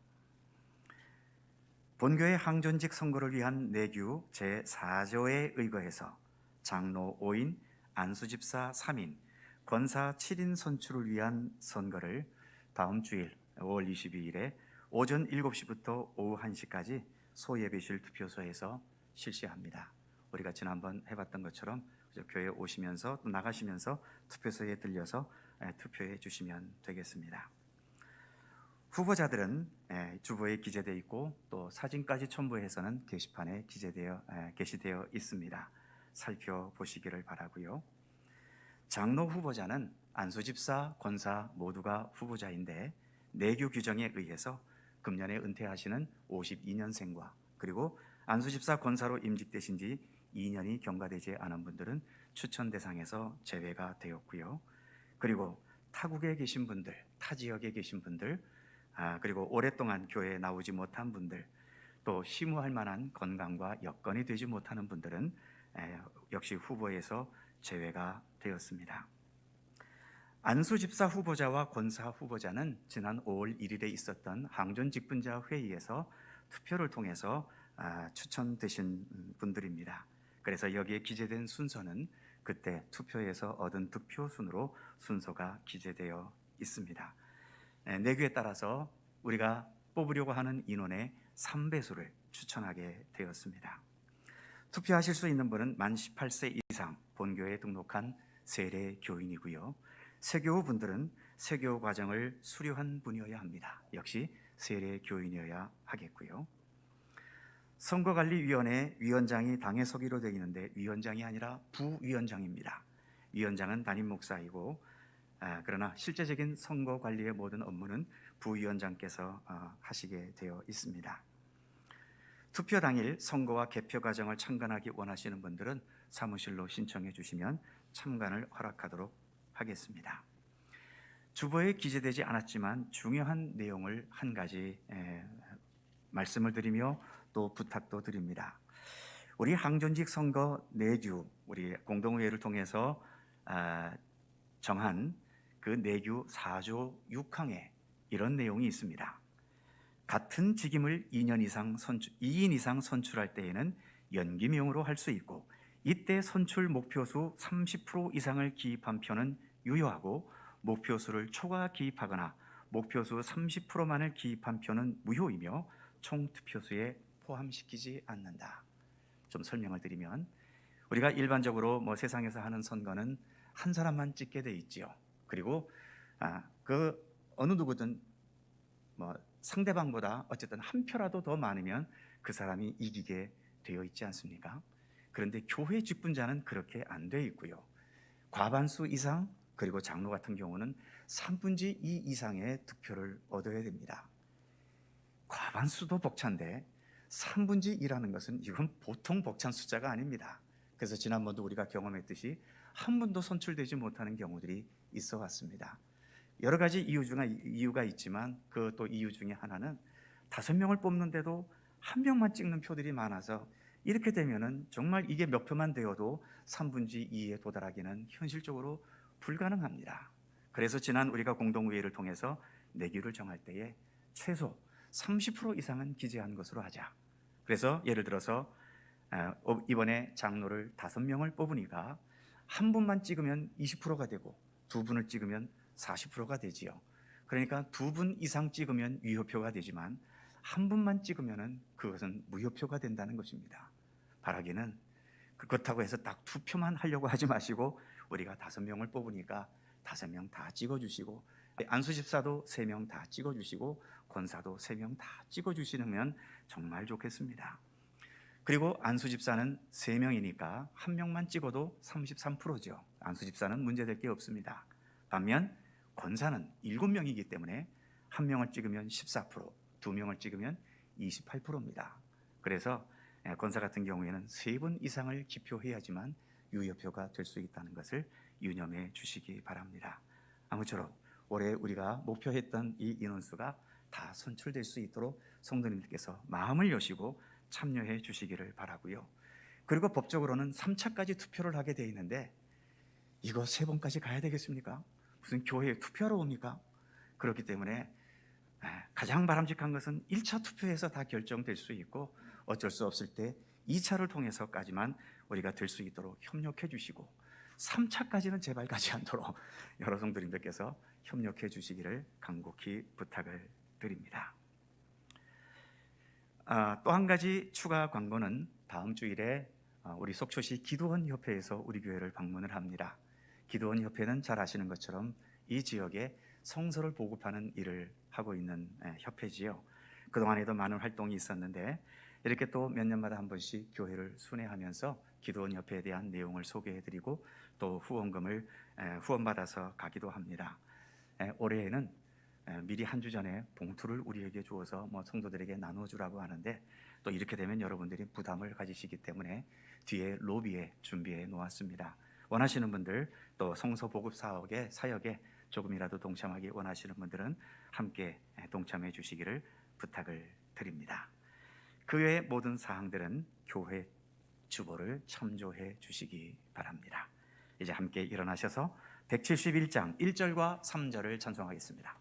본교회 항존직 선거를 위한 내규 제4조에 의거해서 장로 5인, 안수집사 3인, 권사 7인 선출을 위한 선거를 다음 주일 5월 22일에 오전 7시부터 오후 1시까지 소예배실 투표소에서 실시합니다. 우리가 지난번 해봤던 것처럼 교회 오시면서 또 나가시면서 투표소에 들려서 투표해 주시면 되겠습니다. 후보자들은 주보에 기재되어 있고 또 사진까지 첨부해서는 게시판에 게시되어 있습니다. 살펴보시기를 바라고요. 장로 후보자는 안수집사, 권사 모두가 후보자인데 내규 규정에 의해서 금년에 은퇴하시는 52년생과 그리고 안수집사 권사로 임직되신 지 2년이 경과되지 않은 분들은 추천 대상에서 제외가 되었고요. 그리고 타국에 계신 분들, 타 지역에 계신 분들, 그리고 오랫동안 교회에 나오지 못한 분들, 또 심우할 만한 건강과 여건이 되지 못하는 분들은 역시 후보에서 제외가 되었습니다. 안수집사 후보자와 권사 후보자는 지난 5월 1일에 있었던 항존직분자 회의에서 투표를 통해서 추천되신 분들입니다. 그래서 여기에 기재된 순서는 그때 투표에서 얻은 득표 순으로 순서가 기재되어 있습니다. 내규에 따라서 우리가 뽑으려고 하는 인원의 3배수를 추천하게 되었습니다. 투표하실 수 있는 분은 만 18세 이상 본교에 등록한 세례 교인이고요. 세교우 분들은 세교 과정을 수료한 분이어야 합니다. 역시 세례 교인이어야 하겠고요. 선거관리위원회 위원장이 당의 서기로 되어 있는데 위원장이 아니라 부위원장입니다. 위원장은 담임 목사이고 그러나 실제적인 선거관리의 모든 업무는 부위원장께서 하시게 되어 있습니다. 투표 당일 선거와 개표 과정을 참관하기 원하시는 분들은 사무실로 신청해 주시면 참관을 허락하도록 하겠습니다. 주보에 기재되지 않았지만 중요한 내용을 한 가지 말씀을 드리며 또 부탁도 드립니다. 우리 항존직 선거 내규, 우리 공동의회를 통해서 정한 그 내규 4조 6항에 이런 내용이 있습니다. 같은 직임을 2인 이상 선출할 때에는 연기명으로 할 수 있고, 이때 선출 목표수 30% 이상을 기입한 표는 유효하고 목표수를 초과 기입하거나 목표수 30%만을 기입한 표는 무효이며 총 투표수에 포함시키지 않는다. 좀 설명을 드리면, 우리가 일반적으로 세상에서 하는 선거는 한 사람만 찍게 돼 있지요. 그리고 그 어느 누구든 상대방보다 어쨌든 한 표라도 더 많으면 그 사람이 이기게 되어 있지 않습니까? 그런데 교회 직분자는 그렇게 안 돼 있고요. 과반수 이상, 그리고 장로 같은 경우는 3분의 2 이상의 득표를 얻어야 됩니다. 과반수도 벅찬데 3분의 2라는 것은 이건 보통 벅찬 숫자가 아닙니다. 그래서 지난번도 우리가 경험했듯이 한 분도 선출되지 못하는 경우들이 있어 왔습니다. 여러 가지 이유가 있지만 그 또 이유 중에 하나는 5명을 뽑는데도 1명만 찍는 표들이 많아서 이렇게 되면은 정말 이게 몇 표만 되어도 3분의 2에 도달하기는 현실적으로 불가능합니다. 그래서 지난 우리가 공동의회를 통해서 내규를 정할 때에 최소 30% 이상은 기재한 것으로 하자. 그래서 예를 들어서 이번에 장로를 5명을 뽑으니까 한 분만 찍으면 20%가 되고 2분을 찍으면 40%가 되지요. 그러니까 2분 이상 찍으면 유효표가 되지만 한 분만 찍으면 그것은 무효표가 된다는 것입니다. 바라기는 그렇다고 해서 딱 2표만 하려고 하지 마시고, 우리가 5명을 뽑으니까 5명 다 찍어주시고, 안수집사도 3명 다 찍어주시고, 권사도 3명 다 찍어주시면 정말 좋겠습니다. 그리고 안수집사는 3명이니까 1명만 찍어도 33%죠. 안수집사는 문제될 게 없습니다. 반면 권사는 7명이기 때문에 1명을 찍으면 14%, 2명을 찍으면 28%입니다. 그래서 권사 같은 경우에는 3분 이상을 기표해야지만 유효표가 될 수 있다는 것을 유념해 주시기 바랍니다. 아무쪼록 올해 우리가 목표했던 이 인원수가 다 선출될 수 있도록 성도님들께서 마음을 여시고 참여해 주시기를 바라고요. 그리고 법적으로는 3차까지 투표를 하게 돼 있는데 이거 3번까지 가야 되겠습니까? 무슨 교회에 투표하러 옵니까? 그렇기 때문에 가장 바람직한 것은 1차 투표에서 다 결정될 수 있고, 어쩔 수 없을 때 2차를 통해서까지만 우리가 될 수 있도록 협력해 주시고, 3차까지는 제발 가지 않도록 여러 성도님들께서 협력해 주시기를 간곡히 부탁을 드립니다. 또 한 가지 추가 광고는 다음 주일에 우리 속초시 기도원협회에서 우리 교회를 방문을 합니다. 기도원협회는 잘 아시는 것처럼 이 지역에 성서를 보급하는 일을 하고 있는 협회지요. 그동안에도 많은 활동이 있었는데 이렇게 또 몇 년마다 한 번씩 교회를 순회하면서 기도원협회에 대한 내용을 소개해드리고 또 후원금을 후원받아서 가기도 합니다. 올해에는 미리 한 주 전에 봉투를 우리에게 주어서 성도들에게 나눠주라고 하는데, 또 이렇게 되면 여러분들이 부담을 가지시기 때문에 뒤에 로비에 준비해 놓았습니다. 원하시는 분들, 또 성서 보급 사역에 조금이라도 동참하기 원하시는 분들은 함께 동참해 주시기를 부탁을 드립니다. 그 외의 모든 사항들은 교회 주보를 참조해 주시기 바랍니다. 이제 함께 일어나셔서 171장 1절과 3절을 찬송하겠습니다.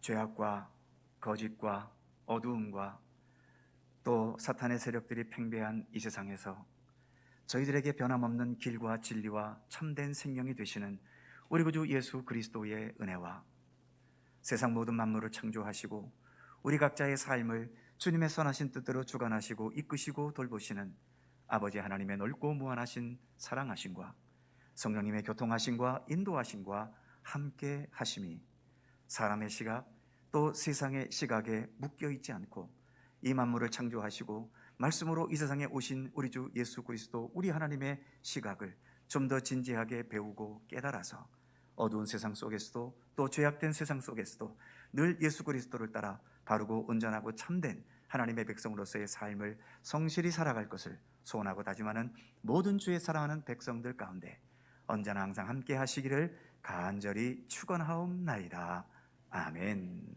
죄악과 거짓과 어두움과 또 사탄의 세력들이 팽배한 이 세상에서 저희들에게 변함없는 길과 진리와 참된 생명이 되시는 우리 구주 예수 그리스도의 은혜와 세상 모든 만물을 창조하시고 우리 각자의 삶을 주님의 선하신 뜻대로 주관하시고 이끄시고 돌보시는 아버지 하나님의 넓고 무한하신 사랑하심과 성령님의 교통하심과 인도하심과 함께 하심이 사람의 시각 또 세상의 시각에 묶여 있지 않고 이 만물을 창조하시고 말씀으로 이 세상에 오신 우리 주 예수 그리스도 우리 하나님의 시각을 좀 더 진지하게 배우고 깨달아서 어두운 세상 속에서도 또 죄악된 세상 속에서도 늘 예수 그리스도를 따라 바르고 온전하고 참된 하나님의 백성으로서의 삶을 성실히 살아갈 것을 소원하고 다짐하는 모든 주의 사랑하는 백성들 가운데 언제나 항상 함께 하시기를 간절히 축원하옵나이다. 아멘.